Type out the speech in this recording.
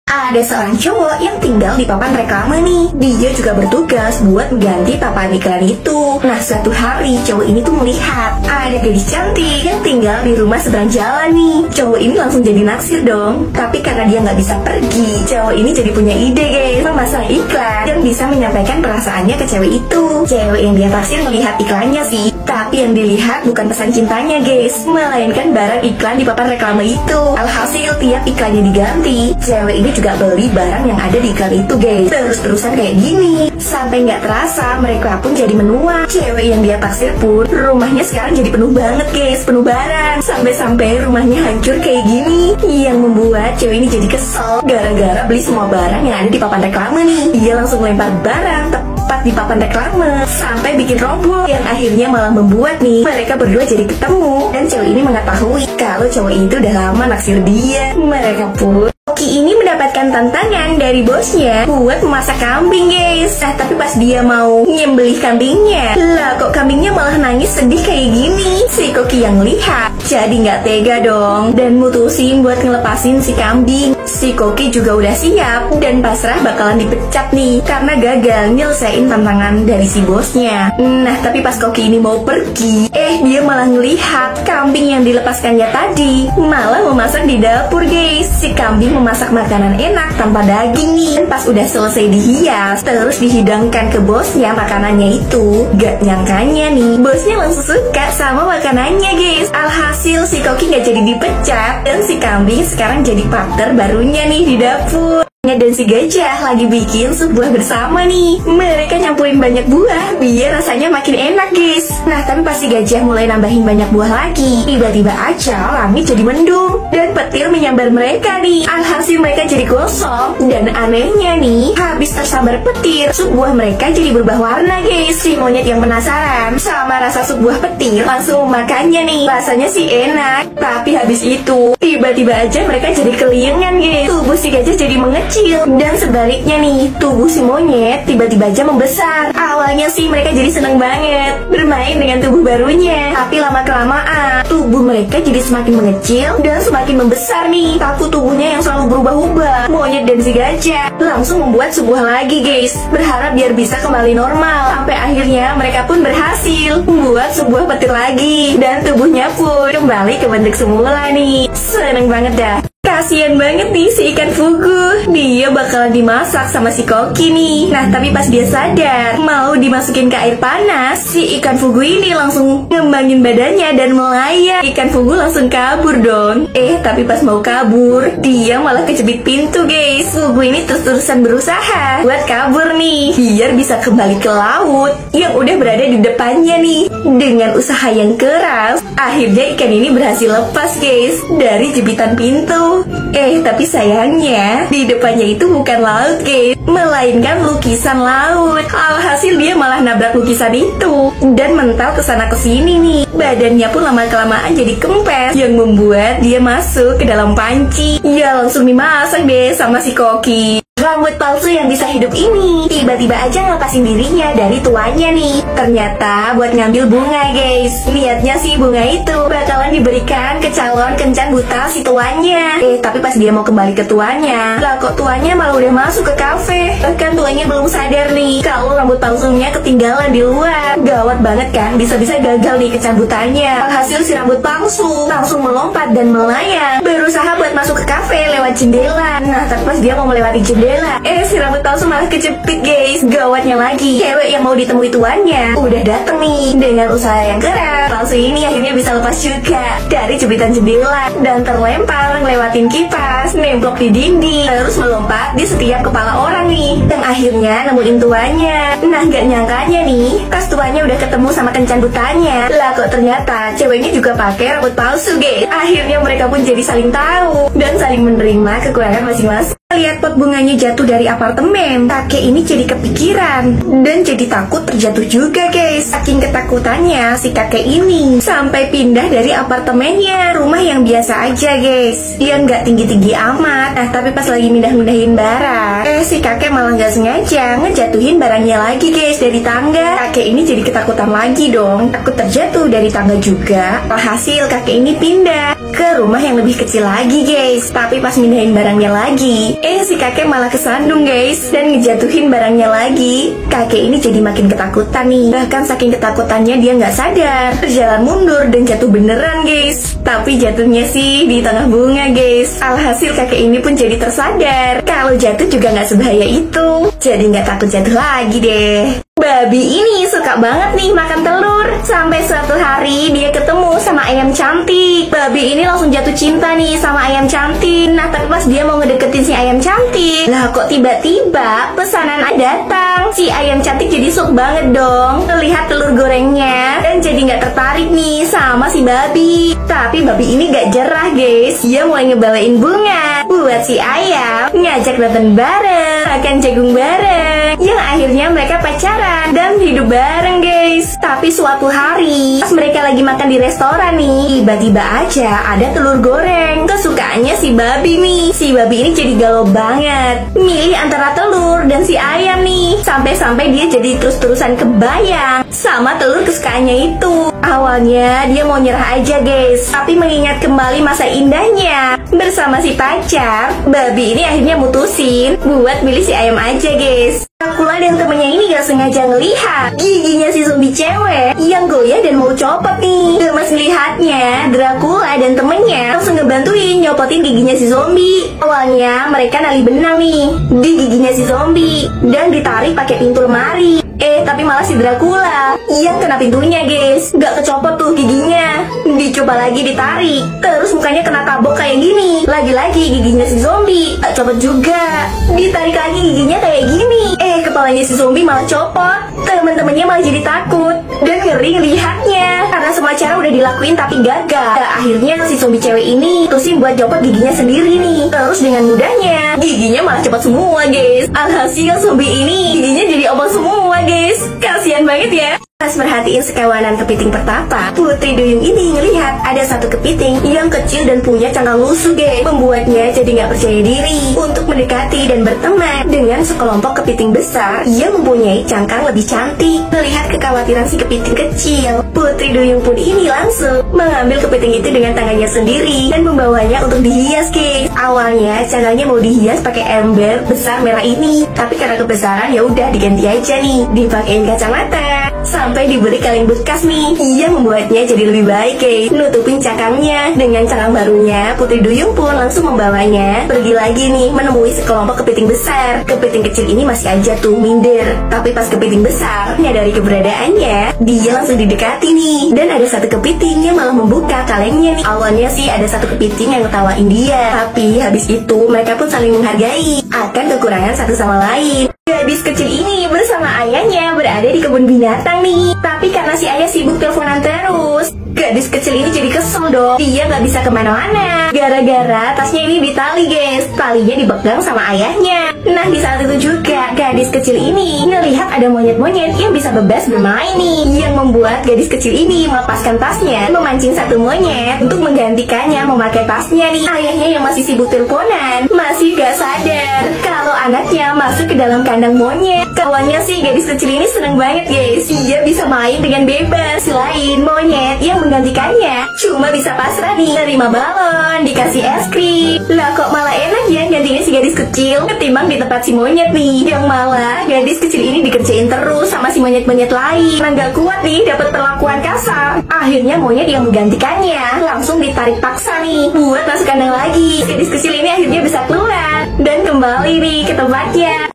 Ada seorang cowok yang tinggal di papan reklame nih. Dia juga bertugas buat mengganti papan iklan itu. Nah, suatu hari cowok ini tuh melihat ada gadis cantik yang tinggal di rumah seberang jalan nih. Cowok ini langsung jadi naksir dong. Tapi karena dia nggak bisa pergi, cowok ini jadi punya ide guys, memasang iklan yang bisa menyampaikan perasaannya ke cewek itu. Cewek yang dia taksir melihat iklannya sih, tapi yang dilihat bukan pesan cintanya guys, melainkan barang iklan di papan reklame itu. Alhasil tiap iklannya diganti, cewek ini juga beli barang yang ada di iklan itu guys. Terus-terusan kayak gini, sampai nggak terasa mereka pun jadi menua. Cewek yang dia taksir pun rumahnya sekarang jadi penuh banget guys, penuh barang. Sampai-sampai rumahnya hancur kayak gini, yang membuat cewek ini jadi kesel gara-gara beli semua barang yang ada di papan reklame nih. Dia langsung lempar barang tepat di papan reklame sampai bikin roboh, yang akhirnya malah membuat nih mereka berdua jadi ketemu. Dan cewek ini mengetahui kalau cowok itu udah lama naksir dia. Mereka pun Koki ini mendapatkan tantangan dari bosnya buat memasak kambing guys. Nah, tapi pas dia mau nyembelih kambingnya, lah kok kambingnya malah nangis sedih kayak gini. Si Koki yang lihat jadi nggak tega dong dan mutusin buat ngelepasin si kambing. Si Koki juga udah siap dan pasrah bakalan dipecat nih karena gagal nyelesain tantangan dari si bosnya. Nah, tapi pas Koki ini mau pergi, dia malah ngelihat kambing yang dilepaskannya tadi malah memasak di dapur guys. Si kambing memasak makanan enak tanpa daging nih. Dan pas udah selesai dihias, terus dihidangkan ke bosnya makanannya itu. Gak nyangkanya nih, bosnya langsung suka sama makanannya guys. Alhasil si Koki gak jadi dipecat dan si kambing sekarang jadi partner barunya nih di dapur. Dan si gajah lagi bikin sup buah bersama nih. Mereka nyampurin banyak buah biar rasanya makin enak guys. Nah, tapi pas si gajah mulai nambahin banyak buah lagi, tiba-tiba aja langit jadi mendung dan petir menyambar mereka nih. Alhasil mereka jadi gosong. Dan anehnya nih, habis tersambar petir, sup buah mereka jadi berubah warna guys. Si monyet yang penasaran sama rasa sup buah petir langsung memakannya nih. Rasanya sih enak, tapi habis itu tiba-tiba aja mereka jadi keliengan guys. Tubuh si gajah jadi mengecil. Dan sebaliknya nih, tubuh si monyet tiba-tiba aja membesar. Awalnya sih mereka jadi seneng banget bermain dengan tubuh barunya, tapi lama-kelamaan tubuh mereka jadi semakin mengecil dan semakin membesar nih. Kaku tubuhnya yang selalu berubah-ubah. Monyet dan si gajah langsung membuat sebuah lagi guys, berharap biar bisa kembali normal. Sampai akhirnya mereka pun berhasil membuat sebuah petir lagi dan tubuhnya pun kembali ke bentuk semula nih. Seneng banget dah. Kasian banget nih si ikan fugu. Dia bakalan dimasak sama si Koki nih. Nah, tapi pas dia sadar mau dimasukin ke air panas, si ikan fugu ini langsung ngembangin badannya dan melayang. Ikan fugu langsung kabur dong. Tapi pas mau kabur, dia malah kejepit pintu guys. Fugu ini terus-terusan berusaha buat kabur nih biar bisa kembali ke laut yang udah berada di depannya nih. Dengan usaha yang keras, akhirnya ikan ini berhasil lepas guys dari jepitan pintu. Tapi sayangnya di depannya itu bukan laut guys, melainkan lukisan laut. Alhasil dia malah nabrak lukisan itu dan mental kesana kesini nih. Badannya pun lama-kelamaan jadi kempes yang membuat dia masuk ke dalam panci. Ya langsung dimasak deh sama si Koki. Rambut palsu yang bisa hidup ini tiba-tiba aja ngelepasin dirinya dari tuannya nih. Ternyata buat ngambil bunga guys. Niatnya sih bunga itu bakalan diberikan ke calon kencan buta si tuannya. Tapi pas dia mau kembali ke tuannya, lah kok tuannya malah udah masuk ke kafe. Bahkan tuannya belum sadar nih kalau rambut palsunya ketinggalan di luar. Gawat banget kan, bisa-bisa gagal nih kencan butanya. Alhasil si rambut palsu langsung melompat dan melayang, berusaha buat masuk ke kafe lewat jendela. Nah, tapi pas dia mau melewati jendela, si rambut palsu malah kejepit guys. Gawatnya lagi, cewek yang mau ditemui tuannya udah dateng nih. Dengan usaha yang keras, palsu ini akhirnya bisa lepas juga dari jepitan jendela dan terlempar ngelewatin kipas, nemplok di dinding, terus melompat di setiap kepala orang nih. Dan akhirnya nemuin tuannya. Nah, gak nyangkanya nih, pas tuannya udah ketemu sama kencan butanya, lah kok ternyata ceweknya juga pakai rambut palsu guys. Akhirnya mereka pun jadi saling tahu dan saling menerima kekurangan masing-masing. Lihat pot bunganya jatuh dari apartemen, kakek ini jadi kepikiran dan jadi takut terjatuh juga guys. Saking ketakutannya si kakek ini sampai pindah dari apartemennya, rumah yang biasa aja guys, yang nggak tinggi-tinggi amat. Nah, tapi pas lagi mindahin barang, si kakek malah nggak sengaja ngejatuhin barangnya lagi guys dari tangga. Kakek ini jadi ketakutan lagi dong, takut terjatuh dari tangga juga. Alhasil kakek ini pindah ke rumah yang lebih kecil lagi guys. Tapi pas mindahin barangnya lagi, si kakek malah kesandung guys dan ngejatuhin barangnya lagi. Kakek ini jadi makin ketakutan nih. Bahkan saking ketakutannya dia nggak sadar, berjalan mundur dan jatuh beneran guys. Tapi jatuhnya sih di tengah bunga guys. Alhasil kakek ini pun jadi tersadar kalau jatuh juga nggak sebahaya itu. Jadi nggak takut jatuh lagi deh. Babi ini suka banget nih makan telur. Sampai suatu hari dia ketemu sama ayam cantik. Babi ini langsung jatuh cinta nih sama ayam cantik. Nah tapi pas dia mau ngedeketin si ayam cantik, lah kok tiba-tiba pesanan datang. Si ayam cantik jadi shock banget dong melihat telur gorengnya dan jadi nggak tertarik nih sama si babi. Tapi babi ini gak jerah guys. Dia mulai ngebawain bunga buat si ayam, ngajak nonton bareng, makan jagung bareng, yang akhirnya mereka pacaran dan hidup bareng guys. Tapi suatu hari pas mereka lagi makan di restoran nih, tiba-tiba aja ada telur goreng kesukaannya si babi nih. Si babi ini jadi galau banget milih antara telur dan si ayam nih. Sampai-sampai dia jadi terus-terusan kebayang sama telur kesukaannya itu. Awalnya dia mau nyerah aja guys, tapi mengingat kembali masa indahnya bersama si pacar, babi ini akhirnya mutusin buat milih si ayam aja guys. Dracula dan temennya ini gak sengaja ngelihat giginya si zombie cewek yang goyah dan mau copot nih. Gemas ngelihatnya, Dracula dan temennya langsung ngebantuin nyopotin giginya si zombie. Awalnya mereka nali benang nih di giginya si zombie dan ditarik pakai pintu lemari. Tapi malah si Dracula yang kena pintunya guys. Gak kecopot tuh giginya. Dicoba lagi ditarik, terus mukanya kena tabok kayak gini. Lagi-lagi giginya si zombie gak copot juga. Ditarik lagi giginya kayak gini, kepalanya si zombie malah copot. Temen-temennya malah jadi takut dan ngeri ngelihatnya karena semua cara udah dilakuin tapi gagal. Akhirnya si zombie cewek ini tusin buat copot giginya sendiri nih. Terus dengan mudahnya giginya malah copot semua guys. Alhasil zombie ini giginya jadi obong semua guys. Kasian banget ya. Pas perhatiin sekawanan kepiting pertapa, Putri Duyung ini ngelihat ada satu kepiting yang kecil dan punya cangkang lusuh guys. Membuatnya jadi nggak percaya diri untuk mendekati dan berteman dengan sekelompok kepiting besar yang mempunyai cangkang lebih cantik. Melihat kekhawatiran si kepiting kecil, Putri Duyung pun ini langsung mengambil kepiting itu dengan tangannya sendiri dan membawanya untuk dihias guys. Awalnya cangkangnya mau dihias pakai ember besar merah ini, tapi karena kebesaran ya udah diganti aja nih, dipakein kacamata. Sampai diberi kaleng bekas nih, yang membuatnya jadi lebih baik guys. Nutupin cangkangnya dengan cangkang barunya, Putri Duyung pun langsung membawanya pergi lagi nih menemui sekelompok kepiting besar. Kepiting kecil ini masih aja tuh minder, tapi pas kepiting besar menyadari keberadaannya, dia langsung didekati nih. Dan ada satu kepiting yang malah membuka kalengnya nih. Awalnya sih ada satu kepiting yang ngetawain dia, tapi habis itu mereka pun saling menghargai akan kekurangan satu sama lain. Gadis kecil ini bersama ayahnya berada di kebun binatang nih. Tapi karena si ayah sibuk teleponan terus, gadis kecil ini jadi kesel dong. Dia nggak bisa kemana-mana gara-gara tasnya ini ditali guys. Talinya dipegang sama ayahnya. Nah di saat itu juga gadis kecil ini ngelihat ada monyet-monyet yang bisa bebas bermain nih, yang membuat gadis kecil ini melepaskan tasnya, memancing satu monyet untuk menggantikannya memakai tasnya nih. Ayahnya yang masih sibuk teleponan masih gak sadar kalau anaknya masuk ke dalam kandang monyet. Kawannya sih gadis kecil ini seneng banget guys. Dia bisa main dengan bebas. Selain monyet yang menggantikannya cuma bisa pasrah nih, nerima balon, dikasih es krim. Lah kok malah enak ya gantinya si gadis kecil ketimbang di tempat si monyet nih, yang malah gadis kecil ini dikerjain terus sama si monyet-monyet lain. Nah gak kuat nih dapat perlakuan kasar. Akhirnya monyet yang menggantikannya langsung ditarik paksa nih buat masuk kandang lagi. Gadis kecil ini akhirnya bisa keluar dan kembali nih ke tempatnya.